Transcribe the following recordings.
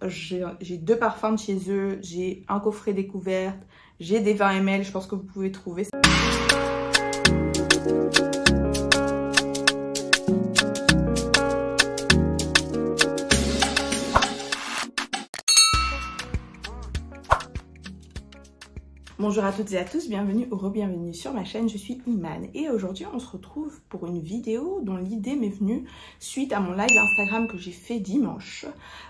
j'ai 2 parfums de chez eux, j'ai un coffret découverte, j'ai des 20 ml, je pense que vous pouvez trouver. Bonjour à toutes et à tous, bienvenue ou re-bienvenue sur ma chaîne, je suis Iman et aujourd'hui on se retrouve pour une vidéo dont l'idée m'est venue suite à mon live Instagram que j'ai fait dimanche,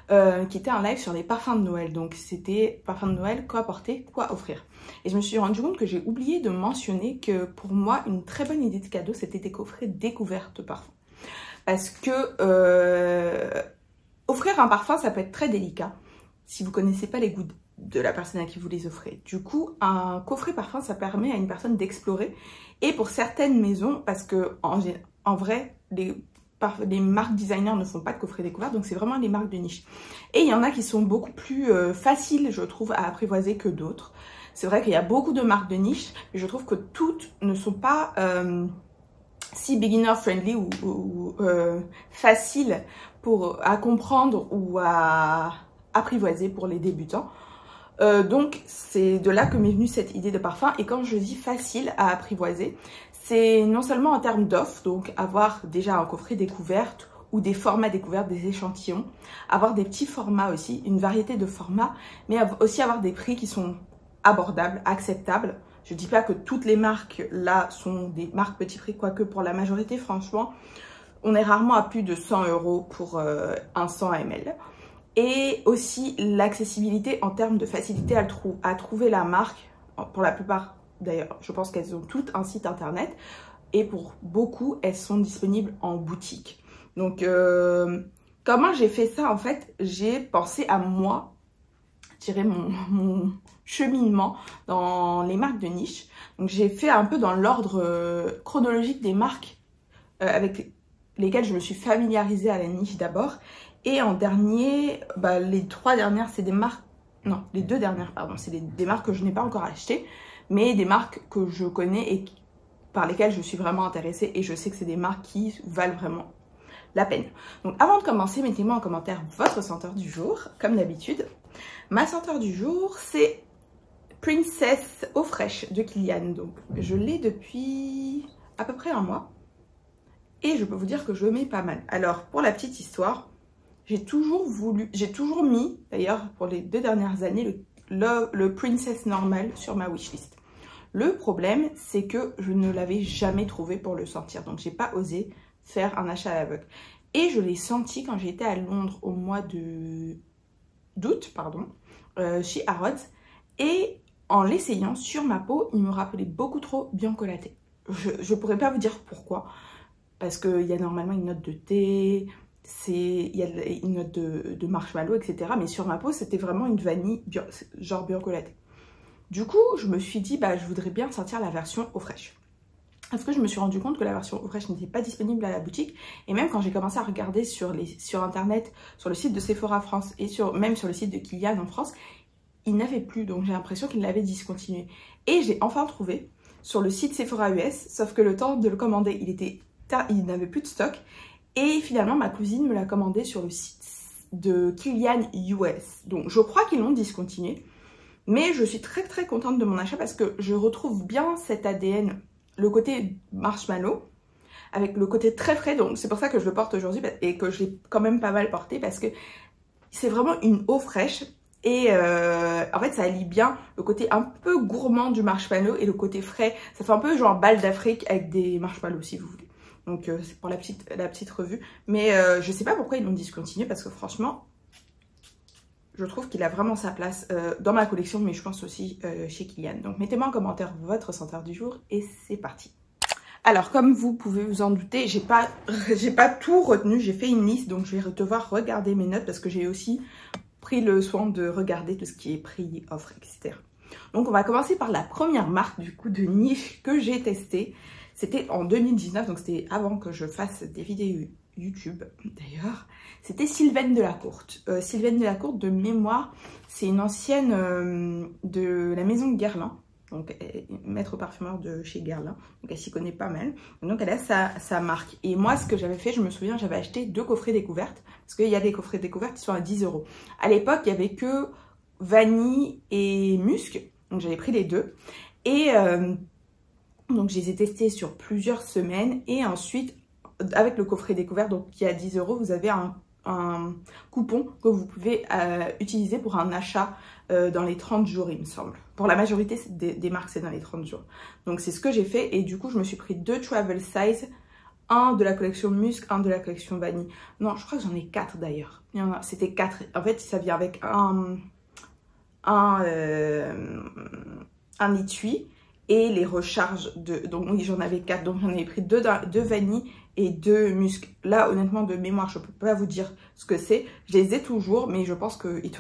qui était un live sur les parfums de Noël. Donc c'était parfums de Noël, quoi apporter, quoi offrir. Et je me suis rendu compte que j'ai oublié de mentionner que pour moi une très bonne idée de cadeau c'était des coffrets découvertes de parfums. Parce que offrir un parfum ça peut être très délicat si vous connaissez pas les goûts de la personne à qui vous les offrez. Du coup, un coffret parfum, ça permet à une personne d'explorer. Et pour certaines maisons, parce que en vrai, les marques designers ne font pas de coffret découvert, donc c'est vraiment les marques de niche. Et il y en a qui sont beaucoup plus faciles, je trouve, à apprivoiser que d'autres. C'est vrai qu'il y a beaucoup de marques de niche, mais je trouve que toutes ne sont pas si beginner friendly ou faciles à comprendre ou à apprivoiser pour les débutants. Donc c'est de là que m'est venue cette idée de parfum. Et quand je dis facile à apprivoiser, c'est non seulement en termes d'offres, donc avoir déjà un coffret découverte ou des formats découvertes, des échantillons, avoir des petits formats aussi, une variété de formats, mais aussi avoir des prix qui sont abordables, acceptables. Je dis pas que toutes les marques là sont des marques petit prix, quoique pour la majorité franchement, on est rarement à plus de 100 € pour un 100 ml. Et aussi l'accessibilité en termes de facilité à trouver la marque. Pour la plupart d'ailleurs, je pense qu'elles ont toutes un site internet. Et pour beaucoup, elles sont disponibles en boutique. Donc comment j'ai fait ça en fait? J'ai pensé à moi, je dirais mon cheminement dans les marques de niche. Donc j'ai fait un peu dans l'ordre chronologique des marques avec lesquelles je me suis familiarisée à la niche d'abord. Et en dernier, les 3 dernières, c'est des marques... Non, les 2 dernières, pardon, c'est des marques que je n'ai pas encore achetées, mais des marques que je connais et par lesquelles je suis vraiment intéressée. Et je sais que c'est des marques qui valent vraiment la peine. Donc avant de commencer, mettez-moi en commentaire votre senteur du jour, comme d'habitude. Ma senteur du jour, c'est Princess Eau Fraîche de Kilian. Donc je l'ai depuis à peu près un mois. Et je peux vous dire que je mets pas mal. Alors pour la petite histoire... J'ai toujours mis, d'ailleurs pour les 2 dernières années, le Princess normal sur ma wishlist. Le problème, c'est que je ne l'avais jamais trouvé pour le sortir. Donc, j'ai pas osé faire un achat à l'aveugle. Et je l'ai senti quand j'étais à Londres au mois d'août, chez Harrods. Et en l'essayant sur ma peau, il me rappelait beaucoup trop Bianco Latte. Je pourrais pas vous dire pourquoi. Parce qu'il y a normalement une note de thé... il y a une note de marshmallow, etc. Mais sur ma peau, c'était vraiment une vanille, genre Bianco Latte. Du coup, je me suis dit, je voudrais bien sortir la version eau fraîche. Parce que je me suis rendu compte que la version eau fraîche n'était pas disponible à la boutique. Et même quand j'ai commencé à regarder sur Internet, sur le site de Sephora France et même sur le site de Kilian en France, il n'avait plus. Donc j'ai l'impression qu'il l'avait discontinué. Et j'ai enfin trouvé sur le site Sephora US, sauf que le temps de le commander, il n'avait plus de stock. Et finalement, ma cousine me l'a commandé sur le site de Kilian US. Donc, je crois qu'ils l'ont discontinué. Mais je suis très très contente de mon achat parce que je retrouve bien cet ADN, le côté marshmallow, avec le côté très frais. Donc, c'est pour ça que je le porte aujourd'hui et que je l'ai quand même pas mal porté parce que c'est vraiment une eau fraîche. Et en fait, ça allie bien le côté un peu gourmand du marshmallow et le côté frais. Ça fait un peu genre balle d'Afrique avec des marshmallows si vous voulez. Donc c'est pour la petite revue. Mais je sais pas pourquoi ils l'ont discontinué parce que franchement, je trouve qu'il a vraiment sa place dans ma collection, mais je pense aussi chez Kilian. Donc mettez-moi en commentaire votre senteur du jour et c'est parti. Alors comme vous pouvez vous en douter, j'ai pas tout retenu, j'ai fait une liste, donc je vais devoir regarder mes notes parce que j'ai aussi pris le soin de regarder tout ce qui est prix, offre, etc. Donc on va commencer par la première marque du coup de niche que j'ai testée. C'était en 2019, donc c'était avant que je fasse des vidéos YouTube d'ailleurs. C'était Sylvaine Delacourte. Sylvaine Delacourte, de mémoire, c'est une ancienne de la maison Guerlain. Donc maître parfumeur de chez Guerlain, donc elle s'y connaît pas mal. Donc elle a sa marque. Et moi ce que j'avais fait, je me souviens, j'avais acheté 2 coffrets découvertes, parce qu'il y a des coffrets découvertes qui sont à 10 €. À l'époque il n'y avait que vanille et musc, donc j'avais pris les deux. Et donc je les ai testés sur plusieurs semaines, et ensuite avec le coffret découvert, donc qui est à 10 €, vous avez un coupon que vous pouvez utiliser pour un achat dans les 30 jours, il me semble. Pour la majorité des marques, c'est dans les 30 jours. Donc c'est ce que j'ai fait, et du coup je me suis pris 2 travel size, un de la collection musc, un de la collection vanille. Non, je crois que j'en ai 4 d'ailleurs. C'était 4. En fait, ça vient avec un étui et les recharges de... Donc oui, j'en avais 4, donc j'en avais pris 2 vanille et 2 musc. Là, honnêtement, de mémoire, je peux pas vous dire ce que c'est. Je les ai toujours, mais je pense qu'ils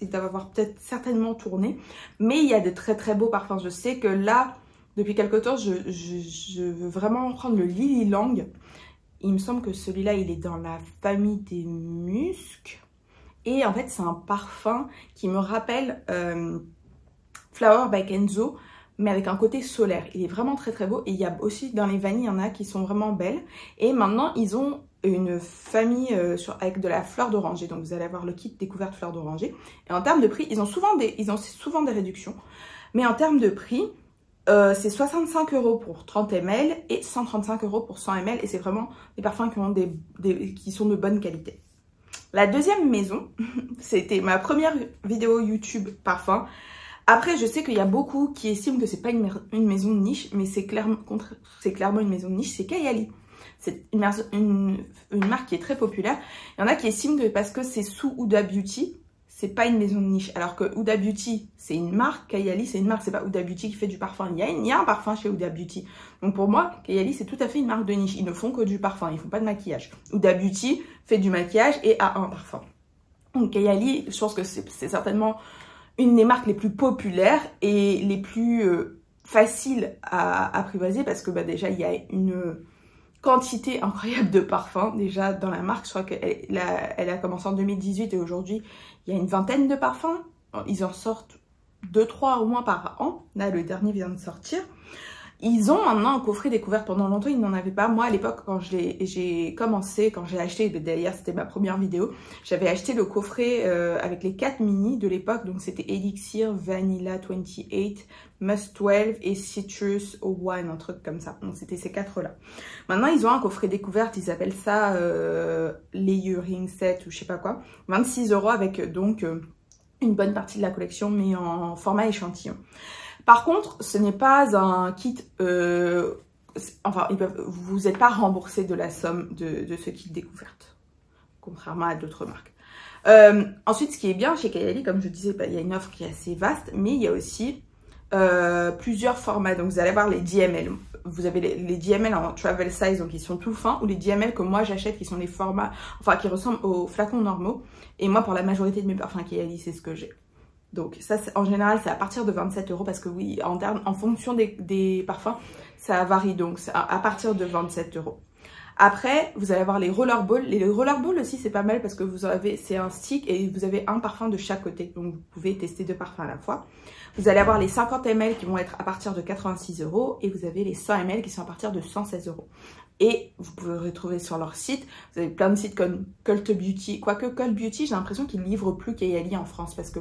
doivent avoir peut-être certainement tourné. Mais il y a de très très beaux parfums. Je sais que là, depuis quelque temps, je veux vraiment prendre le Lily Lang. Il me semble que celui-là, il est dans la famille des muscs. Et en fait, c'est un parfum qui me rappelle Flower by Kenzo, mais avec un côté solaire. Il est vraiment très très beau. Et il y a aussi dans les vanilles, il y en a qui sont vraiment belles. Et maintenant, ils ont une famille avec de la fleur d'oranger. Donc vous allez avoir le kit découverte fleur d'oranger. Et en termes de prix, ils ont souvent des réductions. Mais en termes de prix, c'est 65 € pour 30 ml et 135 € pour 100 ml. Et c'est vraiment des parfums qui sont de bonne qualité. La deuxième maison, c'était ma première vidéo YouTube parfum. Après, je sais qu'il y a beaucoup qui estiment que c'est pas une maison de niche, mais c'est clairement une maison de niche, c'est Kayali. C'est une marque qui est très populaire. Il y en a qui estiment que parce que c'est sous Huda Beauty, c'est pas une maison de niche. Alors que Huda Beauty, c'est une marque, Kayali, c'est une marque, c'est pas Huda Beauty qui fait du parfum. Il y a un parfum chez Huda Beauty. Donc pour moi, Kayali, c'est tout à fait une marque de niche. Ils ne font que du parfum, ils font pas de maquillage. Huda Beauty fait du maquillage et a un parfum. Donc Kayali, je pense que c'est certainement une des marques les plus populaires et les plus faciles à apprivoiser, parce que déjà il y a une quantité incroyable de parfums déjà dans la marque. Je crois qu'elle a commencé en 2018 et aujourd'hui il y a une vingtaine de parfums. Ils en sortent 2-3 au moins par an. Là le dernier vient de sortir. Ils ont maintenant un coffret découverte. Pendant longtemps, ils n'en avaient pas. Moi, à l'époque, quand j'ai commencé, quand j'ai acheté, d'ailleurs, c'était ma première vidéo, j'avais acheté le coffret avec les 4 mini de l'époque. Donc, c'était Elixir, Vanilla 28, Must 12 et Citrus One, un truc comme ça. Donc, c'était ces 4-là. Maintenant, ils ont un coffret découverte. Ils appellent ça Layering Set ou je sais pas quoi. 26 € avec donc une bonne partie de la collection, mais en format échantillon. Par contre, ce n'est pas un kit, enfin, vous n'êtes pas remboursé de la somme de ce kit découverte, contrairement à d'autres marques. Ensuite, ce qui est bien chez Kayali, comme je disais, il y a une offre qui est assez vaste, mais il y a aussi plusieurs formats. Donc, vous allez avoir les 10 ml. Vous avez les 10 ml en travel size, donc ils sont tout fins, ou les 10 ml que moi j'achète, qui sont les formats, enfin, qui ressemblent aux flacons normaux. Et moi, pour la majorité de mes parfums Kayali, c'est ce que j'ai. Donc ça, en général, c'est à partir de 27 € parce que oui, en fonction des parfums, ça varie. Donc c'est à partir de 27 €. Après, vous allez avoir les rollerballs. Les rollerballs aussi, c'est pas mal parce que c'est un stick et vous avez un parfum de chaque côté. Donc vous pouvez tester 2 parfums à la fois. Vous allez avoir les 50 ml qui vont être à partir de 86 € et vous avez les 100 ml qui sont à partir de 116 €. Et vous pouvez retrouver sur leur site, vous avez plein de sites comme Cult Beauty. Quoique Cult Beauty, j'ai l'impression qu'ils ne livrent plus Kayali en France. Parce que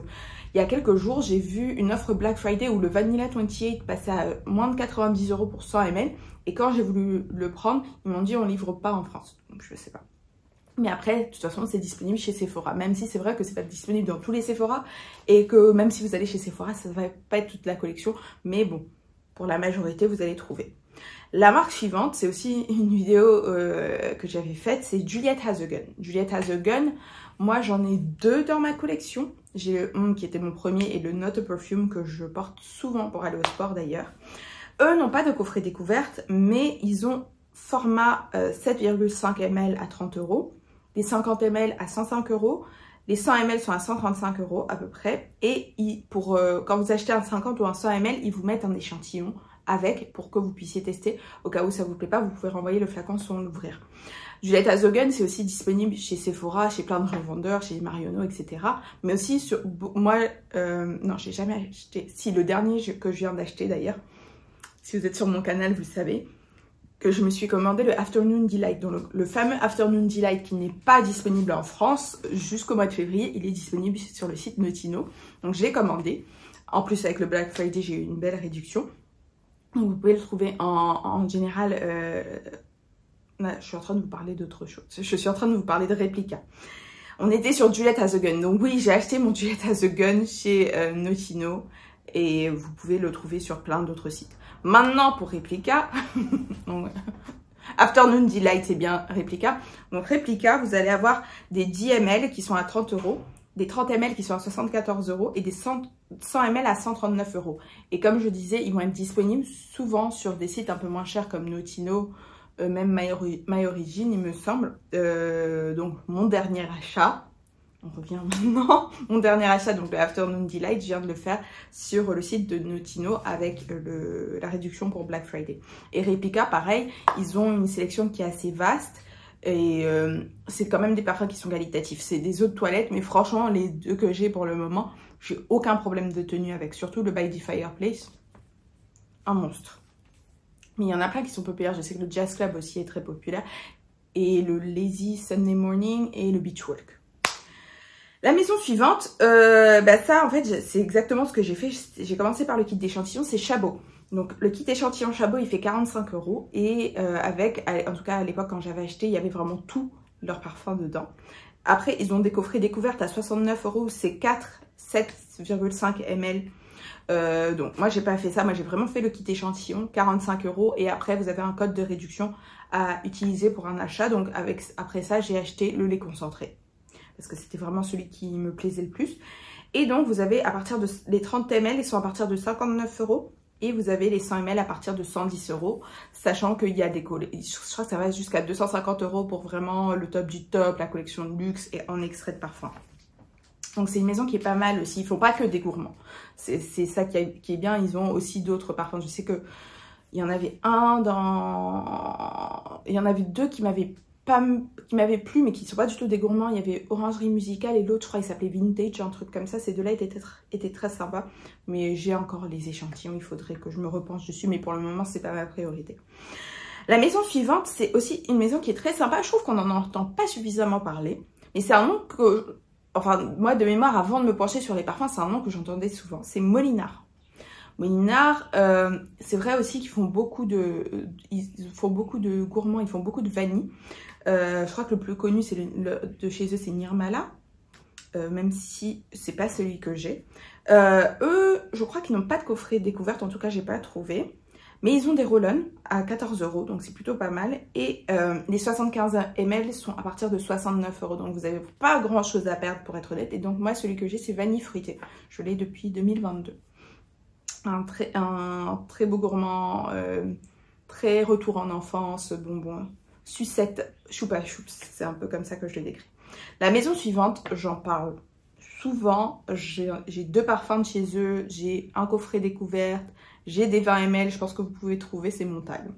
il y a quelques jours, j'ai vu une offre Black Friday où le Vanilla 28 passait à moins de 90 € pour 100 ml. Et quand j'ai voulu le prendre, ils m'ont dit on ne livre pas en France. Donc je ne sais pas. Mais après, de toute façon, c'est disponible chez Sephora. Même si c'est vrai que c'est pas disponible dans tous les Sephora. Et que même si vous allez chez Sephora, ça ne va pas être toute la collection. Mais bon, pour la majorité, vous allez trouver. La marque suivante, c'est aussi une vidéo que j'avais faite, c'est Juliette Has a Gun. Juliette Has a Gun, moi j'en ai 2 dans ma collection. J'ai le Homme qui était mon premier et le Not a Perfume que je porte souvent pour aller au sport d'ailleurs. Eux n'ont pas de coffret découverte, mais ils ont format 7,5 ml à 30 €, les 50 ml à 105 €, les 100 ml sont à 135 € à peu près. Et quand vous achetez un 50 ou un 100 ml, ils vous mettent un échantillon avec pour que vous puissiez tester. Au cas où ça vous plaît pas, vous pouvez renvoyer le flacon sans l'ouvrir. Juliette Hazogen, c'est aussi disponible chez Sephora, chez plein de revendeurs, chez Marionneau, etc. Mais aussi sur... Moi, non, j'ai jamais acheté... Si, le dernier que je viens d'acheter d'ailleurs, si vous êtes sur mon canal, vous le savez, que je me suis commandé le Afternoon Delight. Donc le fameux Afternoon Delight qui n'est pas disponible en France jusqu'au mois de février, il est disponible sur le site Notino. Donc j'ai commandé. En plus, avec le Black Friday, j'ai eu une belle réduction. Donc vous pouvez le trouver en général... je suis en train de vous parler d'autre chose. Je suis en train de vous parler de réplica. On était sur Juliette Hazogen. Donc oui, j'ai acheté mon Juliette Hazogen chez Notino. Et vous pouvez le trouver sur plein d'autres sites. Maintenant, pour réplica... Afternoon Delight, c'est bien réplica. Donc réplica, vous allez avoir des 10 ml qui sont à 30 €, des 30 ml qui sont à 74 € et des 100 ml à 139 €. Et comme je disais, ils vont être disponibles souvent sur des sites un peu moins chers comme Notino, même My Origin, il me semble. Donc mon dernier achat, on revient maintenant, mon dernier achat, donc le Afternoon Delight, je viens de le faire sur le site de Notino avec la réduction pour Black Friday. Et Replica, pareil, ils ont une sélection qui est assez vaste. Et c'est quand même des parfums qui sont qualitatifs. C'est des eaux de toilette, mais franchement, les deux que j'ai pour le moment, j'ai aucun problème de tenue avec. Surtout le By the Fireplace, un monstre. Mais il y en a plein qui sont populaires. Je sais que le Jazz Club aussi est très populaire. Et le Lazy Sunday Morning et le Beach Walk. La maison suivante, ça en fait, c'est exactement ce que j'ai fait. J'ai commencé par le kit d'échantillon, c'est Chabot. Donc le kit échantillon Chabot, il fait 45 € et en tout cas à l'époque quand j'avais acheté, il y avait vraiment tout leur parfum dedans. Après, ils ont des coffrets découvertes à 69 €, c'est 7,5 ml. Donc moi j'ai pas fait ça, moi j'ai vraiment fait le kit échantillon, 45 € et après vous avez un code de réduction à utiliser pour un achat. Donc après ça, j'ai acheté le lait concentré. Parce que c'était vraiment celui qui me plaisait le plus. Et donc, vous avez à partir de... Les 30 ml, ils sont à partir de 59 €. Et vous avez les 100 ml à partir de 110 €. Sachant qu'il y a des... Je crois que ça va jusqu'à 250 € pour vraiment le top du top, la collection de luxe et en extrait de parfum. Donc, c'est une maison qui est pas mal aussi. Ils font pas que des gourmands. C'est ça qui est bien. Ils ont aussi d'autres parfums. Je sais que il y en avait il y en avait deux qui m'avaient plu, mais qui ne sont pas du tout des gourmands. Il y avait Orangerie Musicale et l'autre, je crois, il s'appelait Vintage, un truc comme ça. Ces deux-là étaient très sympas. Mais j'ai encore les échantillons, il faudrait que je me repenche dessus. Mais pour le moment, c'est pas ma priorité. La maison suivante, c'est aussi une maison qui est très sympa. Je trouve qu'on n'en entend pas suffisamment parler. Mais c'est un nom que... Enfin, moi, de mémoire, avant de me pencher sur les parfums, c'est un nom que j'entendais souvent. C'est Molinard. Molinard, c'est vrai aussi qu'ils font beaucoup de... Ils font beaucoup de gourmands, ils font beaucoup de vanille. Je crois que le plus connu c'est de chez eux, c'est Nirmala, même si c'est pas celui que j'ai. Eux, je crois qu'ils n'ont pas de coffret découverte, en tout cas j'ai pas trouvé. Mais ils ont des roll-on à 14 €, donc c'est plutôt pas mal. Et les 75 ml sont à partir de 69 €, donc vous n'avez pas grand chose à perdre pour être honnête. Et donc moi, celui que j'ai, c'est vanille fruitée. Je l'ai depuis 2022. Un très beau gourmand, très retour en enfance, bonbon. Sucette, choupa choups, c'est un peu comme ça que je le décris. La maison suivante, j'en parle souvent. J'ai deux parfums de chez eux, j'ai un coffret découverte, j'ai des 20 ml, je pense que vous pouvez trouver, c'est Montal.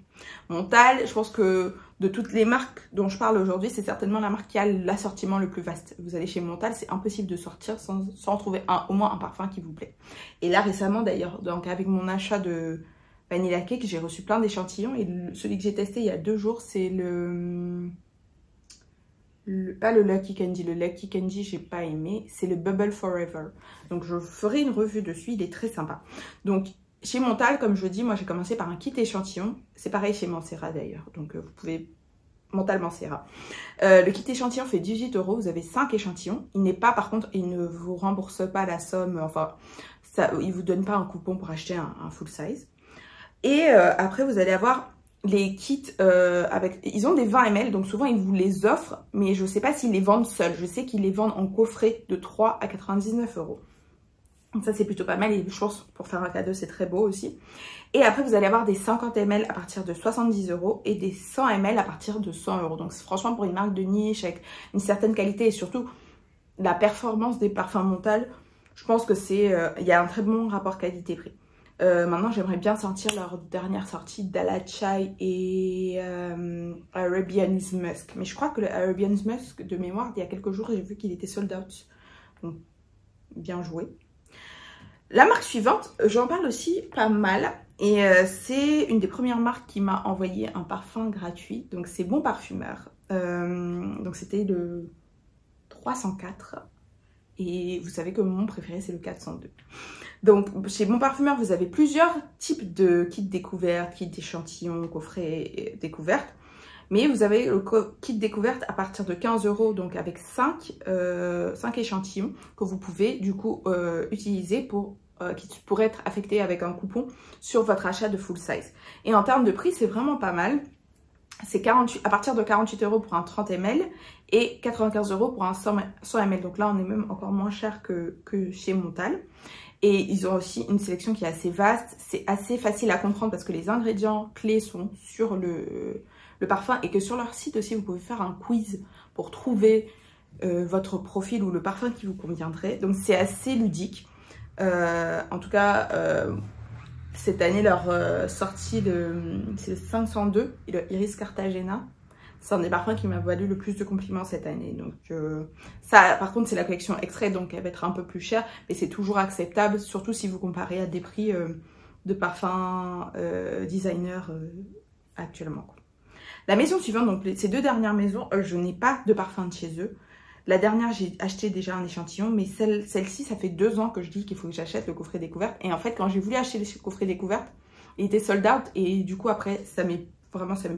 Montal, je pense que de toutes les marques dont je parle aujourd'hui, c'est certainement la marque qui a l'assortiment le plus vaste. Vous allez chez Montal, c'est impossible de sortir sans trouver au moins un parfum qui vous plaît. Et là récemment d'ailleurs, donc avec mon achat de Vanilla Cake, j'ai reçu plein d'échantillons et celui que j'ai testé il y a 2 jours, c'est pas le Lucky Candy. Le Lucky Candy, j'ai pas aimé. C'est le Bubble Forever. Donc, je ferai une revue dessus. Il est très sympa. Donc, chez Montal, comme je dis, moi, j'ai commencé par un kit échantillon. C'est pareil chez Mancera d'ailleurs. Donc, vous pouvez... Montal Mancera. Le kit échantillon fait 18 €. Vous avez 5 échantillons. Il n'est pas, par contre, il ne vous rembourse pas la somme. Enfin, ça, il ne vous donne pas un coupon pour acheter un full size. Et après, vous allez avoir les kits avec... Ils ont des 20 ml, donc souvent, ils vous les offrent. Mais je ne sais pas s'ils les vendent seuls. Je sais qu'ils les vendent en coffret de 3 à 99 €. Donc ça, c'est plutôt pas mal. Et je pense, pour faire un cadeau, c'est très beau aussi. Et après, vous allez avoir des 50 ml à partir de 70 € et des 100 ml à partir de 100 €. Donc franchement, pour une marque de niche avec une certaine qualité et surtout la performance des parfums Montal, je pense que c'est... Il y a un très bon rapport qualité-prix. Maintenant, j'aimerais bien sortir leur dernière sortie Dala Chai et Arabian's Musk. Mais je crois que le Arabian's Musk, de mémoire, il y a quelques jours, j'ai vu qu'il était sold out. Donc, bien joué. La marque suivante, j'en parle aussi pas mal. Et c'est une des premières marques qui m'a envoyé un parfum gratuit. Donc, c'est Bon Parfumeur. Donc, c'était le 304. Et vous savez que mon préféré, c'est le 402. Donc, chez Bon Parfumeur, vous avez plusieurs types de kits découvertes, kits d'échantillons, coffrets découvertes. Mais vous avez le kit découverte à partir de 15 €, donc avec 5 échantillons que vous pouvez du coup utiliser pour qui pourraient être affectés avec un coupon sur votre achat de full size. Et en termes de prix, c'est vraiment pas mal. C'est à partir de 48 € pour un 30 ml et 95 € pour un 100 ml. Donc là, on est même encore moins cher que chez Montal. Et ils ont aussi une sélection qui est assez vaste. C'est assez facile à comprendre parce que les ingrédients clés sont sur le parfum. Et que sur leur site aussi, vous pouvez faire un quiz pour trouver votre profil ou le parfum qui vous conviendrait. Donc c'est assez ludique. En tout cas, cette année, leur sortie, c'est le 502 et le Iris Cartagena. C'est un des parfums qui m'a valu le plus de compliments cette année. Donc ça, par contre, c'est la collection extrait, donc elle va être un peu plus chère, mais c'est toujours acceptable, surtout si vous comparez à des prix de parfums designer actuellement. La maison suivante, donc ces deux dernières maisons, je n'ai pas de parfum de chez eux. La dernière, j'ai acheté déjà un échantillon, mais celle-ci, ça fait 2 ans que je dis qu'il faut que j'achète le coffret découverte. Et en fait, quand j'ai voulu acheter le coffret découverte, il était sold out. Et du coup, après, ça m'est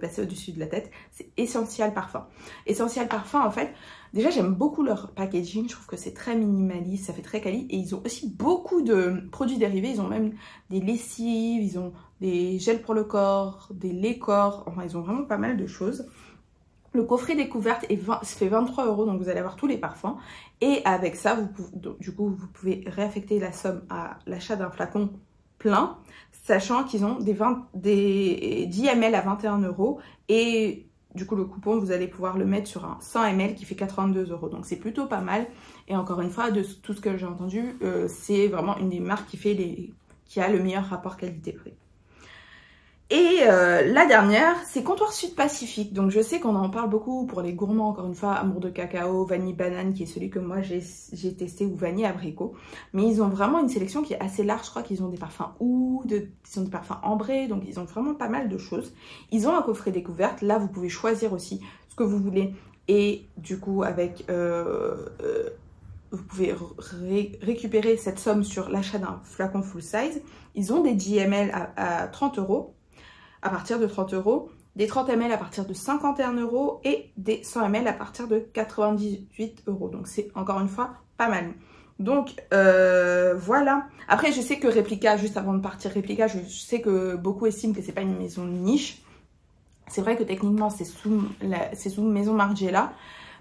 passé au-dessus de la tête. C'est Essential Parfum. Essential Parfum, en fait, déjà, j'aime beaucoup leur packaging. Je trouve que c'est très minimaliste, ça fait très quali. Et ils ont aussi beaucoup de produits dérivés. Ils ont même des lessives, ils ont des gels pour le corps, des laits corps. Enfin, ils ont vraiment pas mal de choses. Le coffret découverte fait 23 €, donc vous allez avoir tous les parfums. Et avec ça, vous pouvez réaffecter la somme à l'achat d'un flacon plein, sachant qu'ils ont des 10 ml à 21 €. Et du coup, le coupon, vous allez pouvoir le mettre sur un 100 ml qui fait 82 €. Donc c'est plutôt pas mal. Et encore une fois, de tout ce que j'ai entendu, c'est vraiment une des marques qui a le meilleur rapport qualité-prix. Et la dernière, c'est Comptoir Sud Pacifique. Donc je sais qu'on en parle beaucoup pour les gourmands, encore une fois, Amour de cacao, vanille banane, qui est celui que moi j'ai testé, ou vanille abricot. Mais ils ont vraiment une sélection qui est assez large. Je crois qu'ils ont des parfums oud, ils ont des parfums ambrés, donc ils ont vraiment pas mal de choses. Ils ont un coffret découverte. Là, vous pouvez choisir aussi ce que vous voulez. Et du coup, avec... vous pouvez récupérer cette somme sur l'achat d'un flacon full size. Ils ont des 10 ml à 30 €. À partir de 30 €, des 30 ml à partir de 51 € et des 100 ml à partir de 98 €. Donc c'est encore une fois pas mal. Donc voilà. Après je sais que Replica, juste avant de partir Replica, je sais que beaucoup estiment que c'est pas une maison niche. C'est vrai que techniquement c'est sous maison Margiela.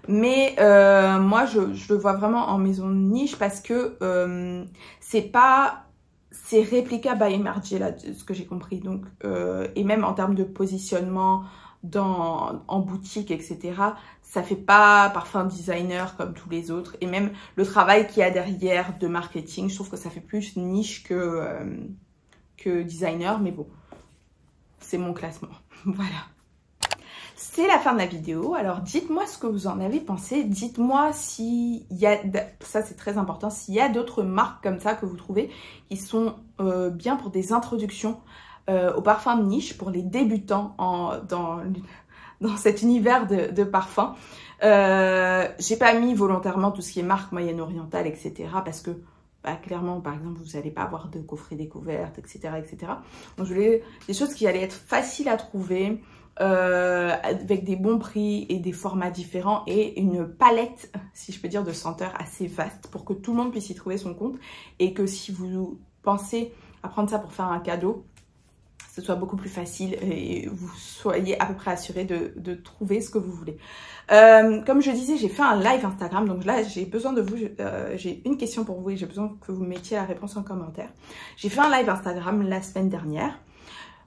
Mais moi je le vois vraiment en maison niche parce que c'est Replica by Margiela, ce que j'ai compris. Donc, et même en termes de positionnement en boutique, etc., ça fait pas parfum designer comme tous les autres. Et même le travail qu'il y a derrière de marketing, je trouve que ça fait plus niche que designer. Mais bon, c'est mon classement. Voilà. C'est la fin de la vidéo. Alors dites-moi ce que vous en avez pensé. Dites-moi s'il y a, ça c'est très important, s'il y a d'autres marques comme ça que vous trouvez qui sont bien pour des introductions aux parfums de niche, pour les débutants dans cet univers de parfums. J'ai pas mis volontairement tout ce qui est marque moyenne-orientale, etc. parce que clairement, par exemple, vous n'allez pas avoir de coffret découverte, etc., etc. Donc je voulais des choses qui allaient être faciles à trouver, avec des bons prix et des formats différents et une palette, si je peux dire, de senteurs assez vaste pour que tout le monde puisse y trouver son compte et que si vous pensez à prendre ça pour faire un cadeau, ce soit beaucoup plus facile et vous soyez à peu près assuré de trouver ce que vous voulez. Comme je disais, j'ai fait un live Instagram, donc là j'ai besoin de vous, j'ai une question pour vous et j'ai besoin que vous mettiez la réponse en commentaire. J'ai fait un live Instagram la semaine dernière.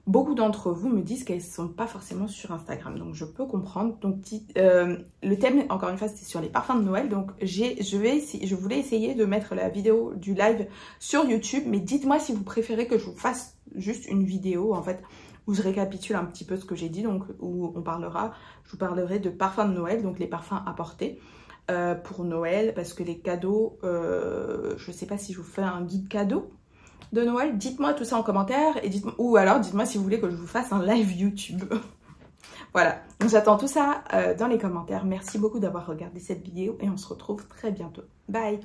beaucoup d'entre vous me disent qu'elles ne sont pas forcément sur Instagram. Donc je peux comprendre. Donc le thème, encore une fois, c'était sur les parfums de Noël. Donc je voulais essayer de mettre la vidéo du live sur YouTube. Mais dites-moi si vous préférez que je vous fasse juste une vidéo en fait où je récapitule un petit peu ce que j'ai dit. Donc où je vous parlerai de parfums de Noël, donc les parfums à porter. Pour Noël, parce que les cadeaux, je ne sais pas si je vous fais un guide cadeau de Noël. Dites-moi tout ça en commentaire, et ou alors dites-moi si vous voulez que je vous fasse un live YouTube. Voilà, donc j'attends tout ça dans les commentaires. Merci beaucoup d'avoir regardé cette vidéo et on se retrouve très bientôt. Bye!